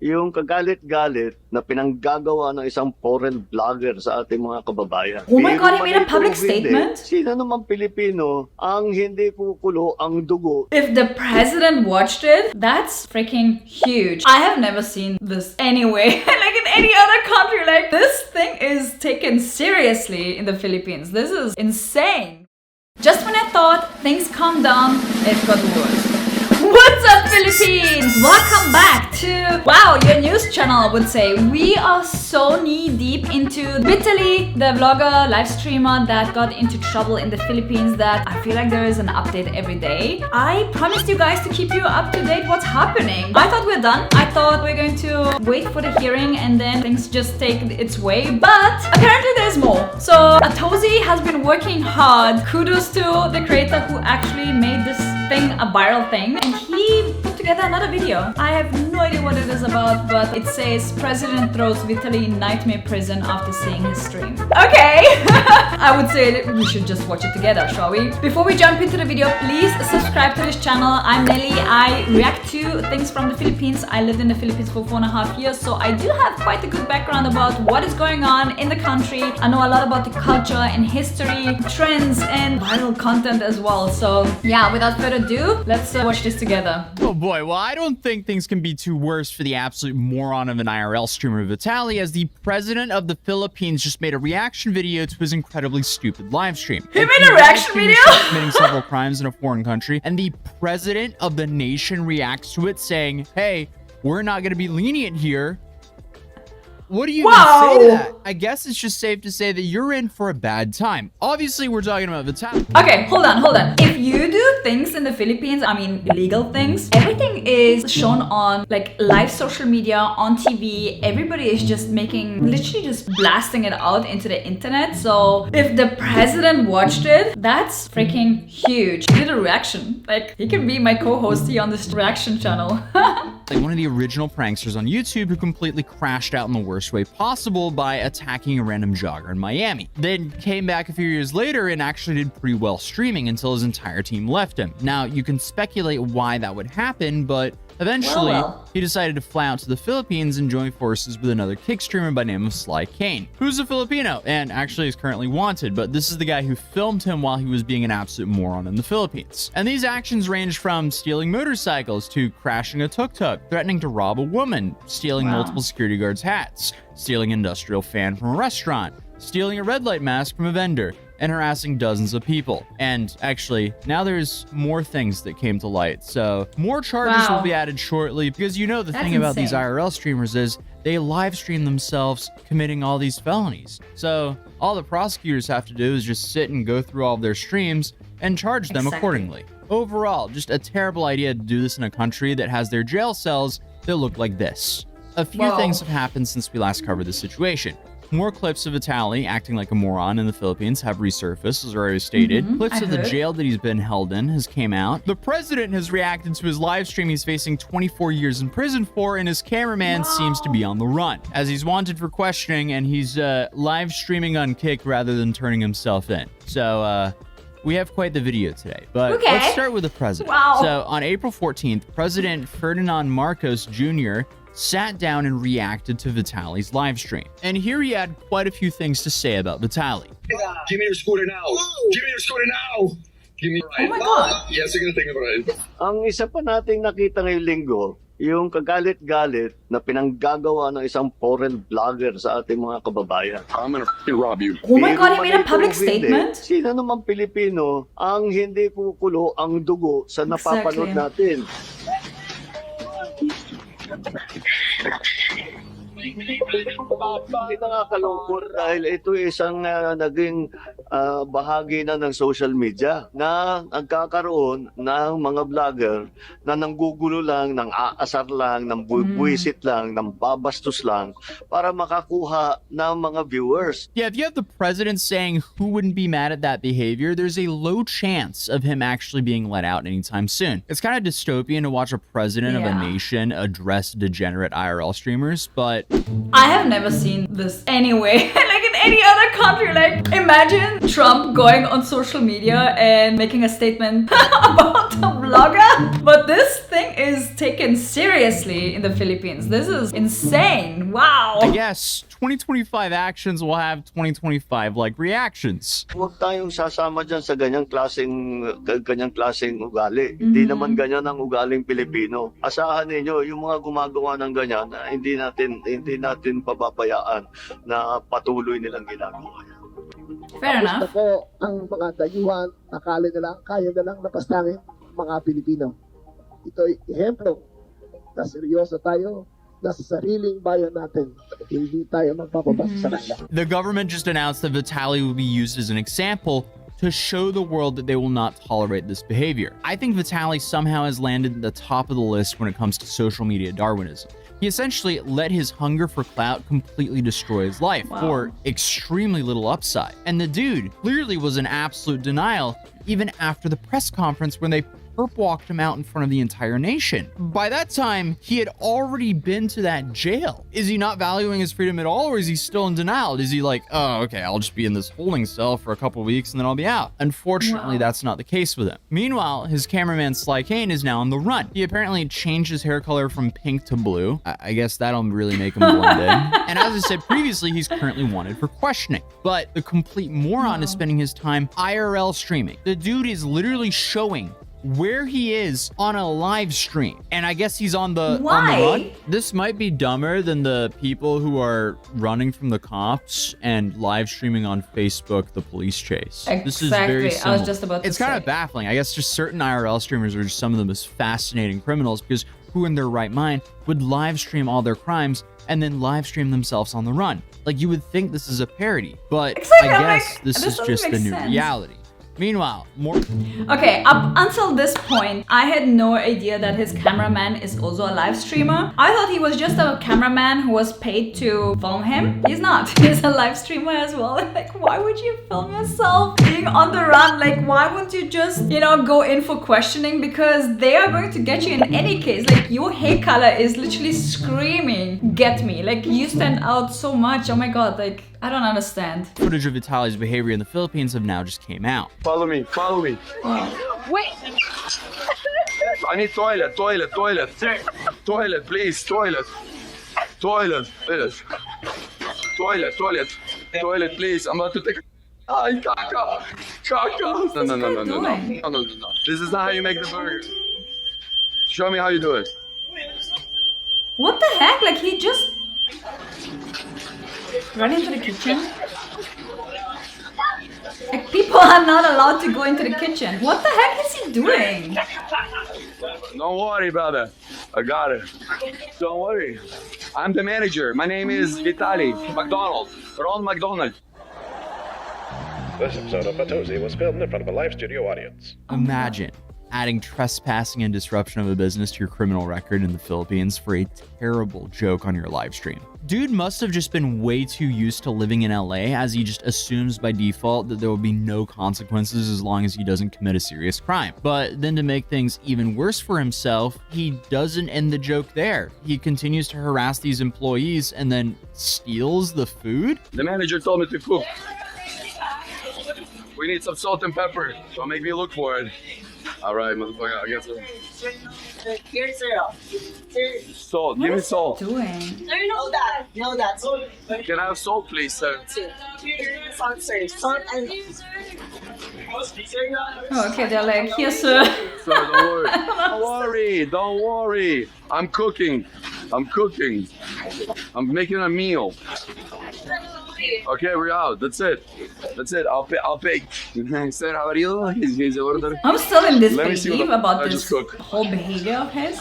yung kagalit-galit na pinanggagawa ng isang foreign vlogger sa ating mga kababayan. Oh my God, he made a Pero public hindi, statement? sino naman Pilipino ang hindi kukulo ang dugo? If the president watched it, that's freaking huge. I have never seen this anyway. Like in any other country, like this thing is taken seriously in the Philippines. This is insane. Just when I thought things calmed down, it got worse. What's up, Philippines? Welcome back to, wow, your news channel, I would say. We are so knee-deep into Vitaly, the vlogger, live streamer that got into trouble in the Philippines that I feel like there is an update every day. I promised you guys to keep you up to date what's happening. I thought we're done. I thought we're going to wait for the hearing and then things just take its way. But apparently there's more. So Atozi has been working hard. Kudos to the creator who actually made this thing a viral thing, and he put together another video. I have no idea what it is about, but it says President throws Vitaly in nightmare prison after seeing his stream. Okay, I would say that we should just watch it together, shall we? Before we jump into the video, please subscribe to this channel. I'm Nelly. I react to things from the Philippines. I lived in the Philippines for 4.5 years, so I do have quite a good background about what is going on in the country. I know a lot about the culture and history, trends, and viral content as well. So yeah, without further ado, let's watch this together. Oh boy, well, I don't think things can be too worse for the absolute moron of an IRL streamer Vitaly, as the president of the Philippines just made a reaction video to his incredibly stupid live stream. He made a reaction video? Committing several crimes in a foreign country, and the president of the nation reacts to it saying, hey, we're not going to be lenient here. What do you even say to that? I guess it's just safe to say that you're in for a bad time. Obviously, we're talking about Vitaly. Okay, hold on. If you do things in the Philippines, I mean illegal things, everything is shown on like live social media, on TV. Everybody is just literally just blasting it out into the internet. So if the president watched it, that's freaking huge. He did a reaction. Like, he can be my co-host here on this reaction channel. Like one of the original pranksters on YouTube who completely crashed out in the worst way possible by attacking a random jogger in Miami. Then came back a few years later and actually did pretty well streaming until his entire team left him. Now, you can speculate why that would happen, but eventually, he decided to fly out to the Philippines and join forces with another kick streamer by the name of Sly Kane, who's a Filipino and actually is currently wanted, but this is the guy who filmed him while he was being an absolute moron in the Philippines. And these actions range from stealing motorcycles to crashing a tuk-tuk, threatening to rob a woman, stealing multiple security guards' hats, stealing an industrial fan from a restaurant, stealing a red light mask from a vendor, and harassing dozens of people. And actually, now there's more things that came to light. So more charges will be added shortly, because you know the thing about these IRL streamers is they live stream themselves committing all these felonies. So all the prosecutors have to do is just sit and go through all of their streams and charge them accordingly. Overall, just a terrible idea to do this in a country that has their jail cells that look like this. A few things have happened since we last covered this situation. More clips of Vitaly acting like a moron in the Philippines have resurfaced, as already stated. Clips of the jail that he's been held in has came out. The president has reacted to his live stream he's facing 24 years in prison for, and his cameraman seems to be on the run, as he's wanted for questioning, and he's live streaming on Kick rather than turning himself in. So, we have quite the video today, but let's start with the president. So, on April 14th, President Ferdinand Marcos Jr. sat down and reacted to Vitaly's live stream. And here he had quite a few things to say about Vitaly. Give me your scooter now. Give me your scooter now. Give me Oh my God. Yes, you're gonna take a ride. Ang isa pa nating nakita ngayong linggo, yung kagalit-galit na pinanggagawa ng isang foreign vlogger sa ating mga kababayan. I'm gonna rob you. Oh my God, he made a public Pero hindi, statement? sino naman Pilipino ang hindi kukulo ang dugo sa napapanood natin? Ito nakakalungkot dahil ito isang naging bahagi na ng social media na nagkakaroon ng mga vlogger na nanggugulo lang, nang aasar lang, nang buwisit lang, nang babastos lang para makakuha ng mga viewers. Yeah, if you have the president saying who wouldn't be mad at that behavior, there's a low chance of him actually being let out anytime soon. It's kind of dystopian to watch a president of a nation address degenerate IRL streamers, but I have never seen this anyway. Like in any other country, like imagine Trump going on social media and making a statement about a vlogger, but this thing is taken seriously in the Philippines. This is insane. Wow. I guess 2025 actions will have 2025 like reactions. Huwag tayong sasama dyan sa ganyang klaseng ugali. Hindi naman ganyan ang ugaling Pilipino. Asahan ninyo, yung mga gumagawa ng ganyan, hindi natin pababayaan na patuloy nilang ginagawa. Fair Gusto enough. ko ang mga dayuhan, akala nila, kaya na lang napastangin mga Pilipino. Ito'y ehemplo na seryoso tayo na sa sariling bayan natin. Hindi tayo magpapabasa sa kanila. The government just announced that Vitaly will be used as an example to show the world that they will not tolerate this behavior. I think Vitaly somehow has landed at the top of the list when it comes to social media Darwinism. He essentially let his hunger for clout completely destroy his life for extremely little upside. And the dude clearly was in absolute denial even after the press conference when they perp walked him out in front of the entire nation. By that time, he had already been to that jail. Is he not valuing his freedom at all, or is he still in denial? Is he like, oh, okay, I'll just be in this holding cell for a couple weeks and then I'll be out? Unfortunately, that's not the case with him. Meanwhile, his cameraman Sly Kane is now on the run. He apparently changed his hair color from pink to blue. I guess that'll really make him blend in. And as I said previously, he's currently wanted for questioning. But the complete moron is spending his time IRL streaming. The dude is literally showing where he is on a live stream, and I guess he's on the run. This might be dumber than the people who are running from the cops and live streaming on Facebook the police chase. This is very Exactly. I similar. was just about to It's kind say. of baffling. I guess just certain IRL streamers are just some of the most fascinating criminals, because who in their right mind would live stream all their crimes and then live stream themselves on the run? Like, you would think this is a parody, but Exactly, I I'm guess like, this this is doesn't just the make new sense. reality. Meanwhile, more. Okay, up until this point, I had no idea that his cameraman is also a live streamer. I thought he was just a cameraman who was paid to film him. He's not. He's a live streamer as well. Like, why would you film yourself being on the run? Like, why wouldn't you just, go in for questioning? Because they are going to get you in any case. Like, your hair color is literally screaming, get me. Like, you stand out so much. Oh my god, like, I don't understand. Footage of Vitaly's behavior in the Philippines have now just came out. Follow me, follow me. Wait. I need toilet, toilet, toilet. Toilet, please, toilet. Toilet, please. Toilet, toilet. Toilet, please. I'm about to take Ay, caca. Caca. No, no, no, no, no, no. doing? No, no, no, no. This is not how you make the burger. Show me how you do it. What the heck? Like, he just ran into the kitchen? Like, people are not allowed to go into the kitchen. What the heck is he doing? Don't worry, brother. I got it. Don't worry. I'm the manager. My name is Vitaly McDonald. Ron McDonald. This episode of Batozi was filmed in front of a live studio audience. Imagine adding trespassing and disruption of a business to your criminal record in the Philippines for a terrible joke on your live stream. Dude must have just been way too used to living in LA, as he just assumes by default that there will be no consequences as long as he doesn't commit a serious crime. But then to make things even worse for himself, he doesn't end the joke there. He continues to harass these employees and then steals the food? The manager told me to cook. We need some salt and pepper. So make me look for it. All right, motherfucker. I guess so. Here's sir. Salt. Give me salt. Doing? Sir, no that. No that. Can I have salt, please, sir? Salt, sir. Salt and... Oh, okay, they're like, here, sir. Sir, don't worry. Don't worry. Don't worry. I'm cooking. I'm cooking. I'm making a meal. Okay, we're out. That's it. That's it. I'll pay. Sir, how are you? He's order. I'm still in Let me see what disbelief the- about I this just cooked. whole behavior of his.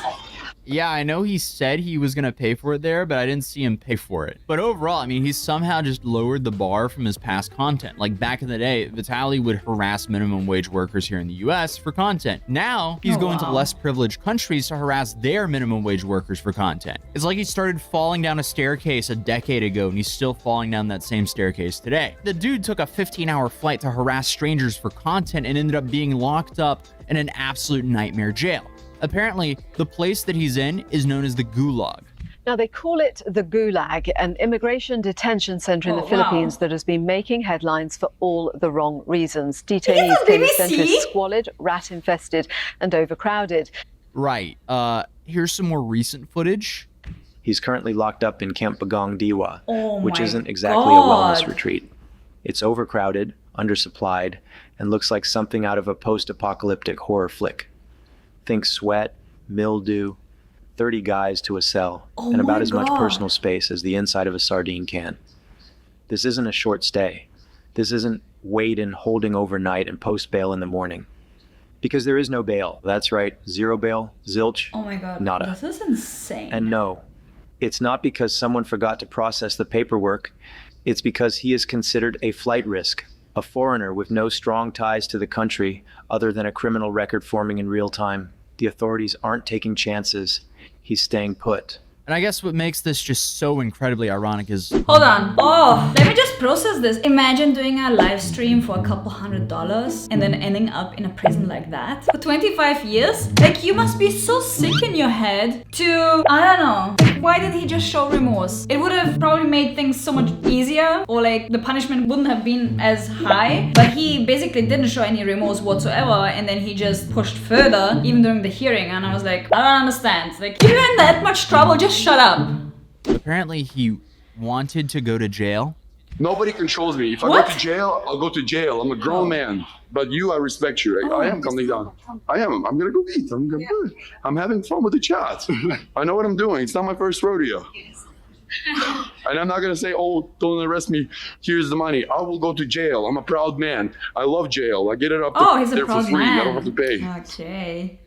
Yeah, I know he said he was gonna pay for it there, but I didn't see him pay for it. But overall, I mean, he's somehow just lowered the bar from his past content. Like back in the day, Vitaly would harass minimum wage workers here in the US for content. Now, he's going to wow. less privileged countries to harass their minimum wage workers for content. It's like he started falling down a staircase a decade ago and he's still falling down that same staircase today. The dude took a 15-hour flight to harass strangers for content and ended up being locked up in an absolute nightmare jail. Apparently, the place that he's in is known as the Gulag. Now, they call it the Gulag, an immigration detention center in the Oh, Philippines wow. that has been making headlines for all the wrong reasons. Is Detainees this claim the center BBC? is squalid, rat-infested, and overcrowded. Right. Here's some more recent footage. He's currently locked up in Camp Bagong Diwa, Oh which my isn't exactly a wellness God. retreat. It's overcrowded, undersupplied, and looks like something out of a post-apocalyptic horror flick. Think sweat, mildew, 30 guys to a cell, Oh and about my as much God. personal space as the inside of a sardine can. This isn't a short stay. This isn't wait and holding overnight and post bail in the morning. Because there is no bail. That's right, zero bail, zilch, Oh my God. nada. This is insane. And no, it's not because someone forgot to process the paperwork. It's because he is considered a flight risk, a foreigner with no strong ties to the country other than a criminal record forming in real time. The authorities aren't taking chances. He's staying put. And I guess what makes this just so incredibly ironic is Hold on. Oh, let me just process this. Imagine doing a live stream for a couple $100 and then ending up in a prison like that for 25 years. Like, you must be so sick in your head to, I don't know. Like, why did he just show remorse? It would have probably made things so much easier, or like the punishment wouldn't have been as high. But he basically didn't show any remorse whatsoever, and then he just pushed further, even during the hearing. And I was like, I don't understand. Like, if you're in that much trouble, just shut up. apparently he wanted to go to jail. Nobody controls me. If I What? go to jail, I'll go to jail. I'm a grown man. But you, I respect you. I am coming down. I am. I'm gonna go eat. I'm having fun with the chat. I know what I'm doing. It's not my first rodeo. And I'm not gonna say, oh, don't arrest me. Here's the money. I will go to jail. I'm a proud man. I love jail. I get it up Oh, he's a there for proud free. man. I don't have to pay. Okay.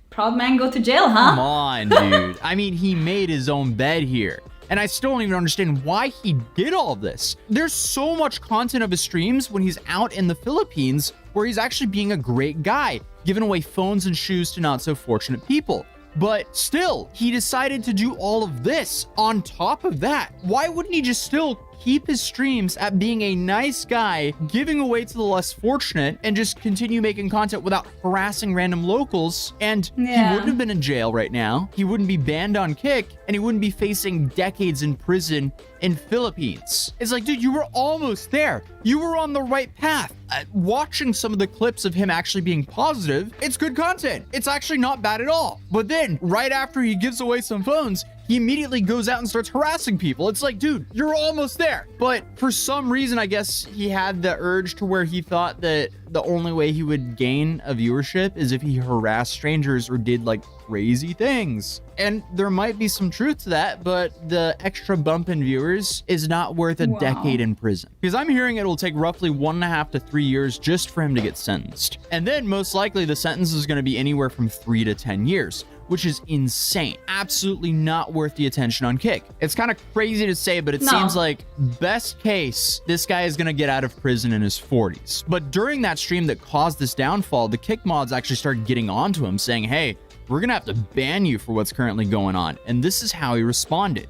Proud man go to jail, Come huh? on, dude. I mean, he made his own bed here. And I still don't even understand why he did all this. There's so much content of his streams when he's out in the Philippines where he's actually being a great guy, giving away phones and shoes to not so fortunate people. But still, he decided to do all of this on top of that. Why wouldn't he just still keep his streams at being a nice guy, giving away to the less fortunate, and just continue making content without harassing random locals? And he Yeah. wouldn't have been in jail right now. He wouldn't be banned on Kick, and he wouldn't be facing decades in prison in Philippines. It's like, dude, you were almost there. You were on the right path. Watching some of the clips of him actually being positive, it's good content. It's actually not bad at all. But then, right after he gives away some phones, he immediately goes out and starts harassing people. It's like, dude, you're almost there. But for some reason, I guess he had the urge to where he thought that the only way he would gain a viewership is if he harassed strangers or did like crazy things. And there might be some truth to that, but the extra bump in viewers is not worth a Wow. decade in prison. Because I'm hearing it'll take roughly 1.5 to 3 years just for him to get sentenced. And then most likely the sentence is going to be anywhere from 3 to 10 years. Which is insane. Absolutely not worth the attention on Kick. It's kind of crazy to say, but it No. seems like best case, this guy is gonna get out of prison in his 40s. But during that stream that caused this downfall, the Kick mods actually started getting onto him saying, hey, we're gonna have to ban you for what's currently going on. And this is how he responded.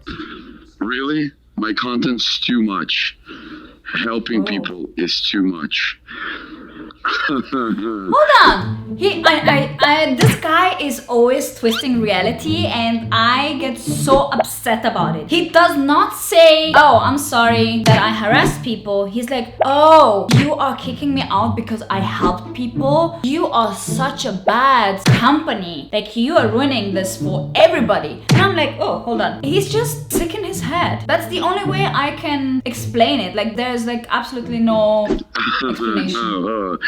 Really? My content's too much. Helping people is too much. Hold on. This guy is always twisting reality, and I get so upset about it. He does not say, oh, I'm sorry that I harassed people. He's like, oh, you are kicking me out because I helped people. You are such a bad company. Like, you are ruining this for everybody. And I'm like, oh, hold on. He's just sick in his head. That's the only way I can explain it. Like, there's like absolutely no explanation.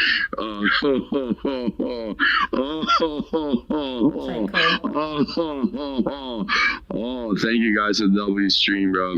Thank you guys for the W stream, bro.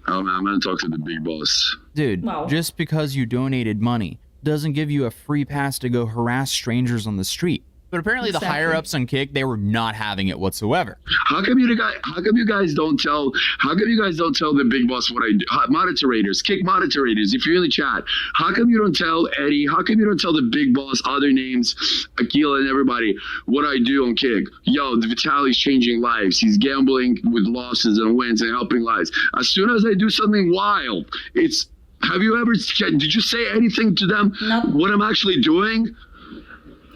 Oh man, I'm gonna talk to the big boss. Dude, Wow. just because you donated money doesn't give you a free pass to go harass strangers on the street. But apparently the Exactly. higher ups on Kick, they were not having it whatsoever. How come you guys don't tell the big boss what I do? Moderators, Kick moderators, if you're in the chat, how come you don't tell Eddie? How come you don't tell the big boss, other names, Akila and everybody, what I do on Kick? Yo, Vitaly's changing lives. He's gambling with losses and wins and helping lives. As soon as I do something wild, did you say anything to them? Nope. What I'm actually doing?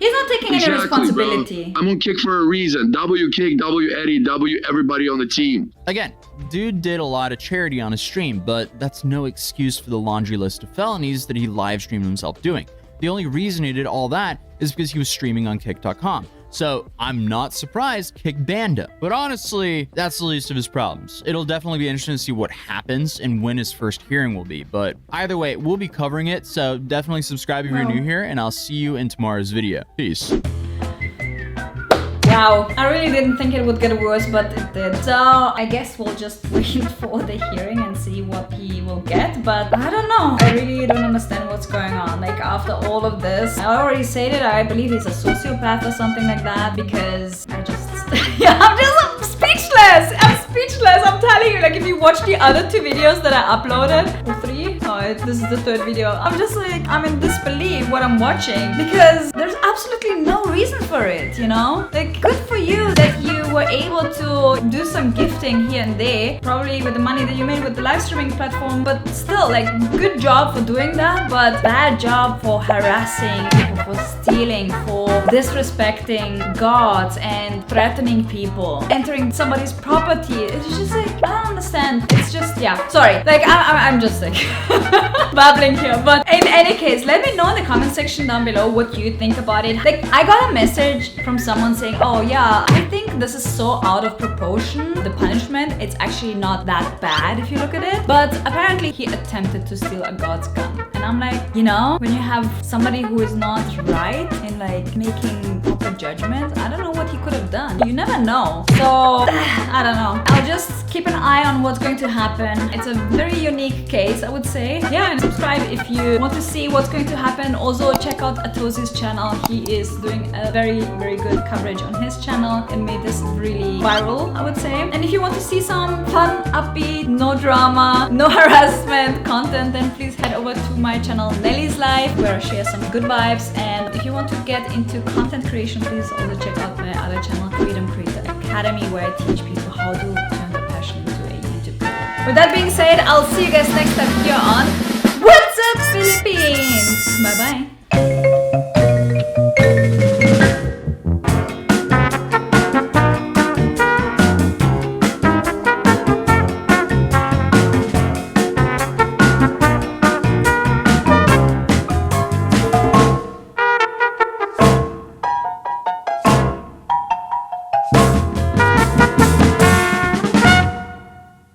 He's not taking any responsibility. Bro. I'm on Kick for a reason. W Kick, W Eddie, W everybody on the team. Again, dude did a lot of charity on his stream, but that's no excuse for the laundry list of felonies that he live streamed himself doing. The only reason he did all that is because he was streaming on Kick.com. So I'm not surprised Kick banned him. But honestly, that's the least of his problems. It'll definitely be interesting to see what happens and when his first hearing will be. But either way, we'll be covering it. So definitely subscribe if you're new here, and I'll see you in tomorrow's video. Peace. Wow, I really didn't think it would get worse, but it did. So I guess we'll just wait for the hearing and see what he will get. But I don't know. I really don't understand what's going on. Like, after all of this, I already said it. I believe he's a sociopath or something like that, because I just yeah, I'm speechless. I'm speechless. I'm telling you. Like, if you watch the other 2 videos that I uploaded, or 3, this is the 3rd video. I'm just like, I'm in disbelief what I'm watching, because there's absolutely no reason for it, you know? Like, good for you that you were able to do some gifting here and there, probably with the money that you made with the live streaming platform, but still, like, good job for doing that, but bad job for harassing people, for stealing, for disrespecting gods and threatening people, entering somebody's property. It's just like, I don't understand. It's just, yeah, sorry. Like, I'm just like babbling here. But in any case, let me know in the comment section down below what you think about it. Like, I got a message from someone saying, oh yeah, I think this is so out of proportion, the punishment. It's actually not that bad if you look at it. But apparently he attempted to steal a god's gun. And I'm like, you know, when you have somebody who is not right in like making proper judgment, I don't know what he could have done. You never know. So I don't know. I'll just keep an eye on what's going to happen. It's a very unique case, I would say. Yeah, and subscribe if you want to see what's going to happen. Also check out Atosi's channel. He is doing a very, very good coverage on his channel and made this really viral, I would say. And if you want to see some fun, upbeat, no drama, no harassment content, then please head over to my channel Nelly's Life, where I share some good vibes. And if you want to get into content creation, please also check out my other channel, Freedom Creator Academy, where I teach people how to turn their passion into a YouTube career. With that being said, I'll see you guys next time here on What's Up Philippines. Bye bye.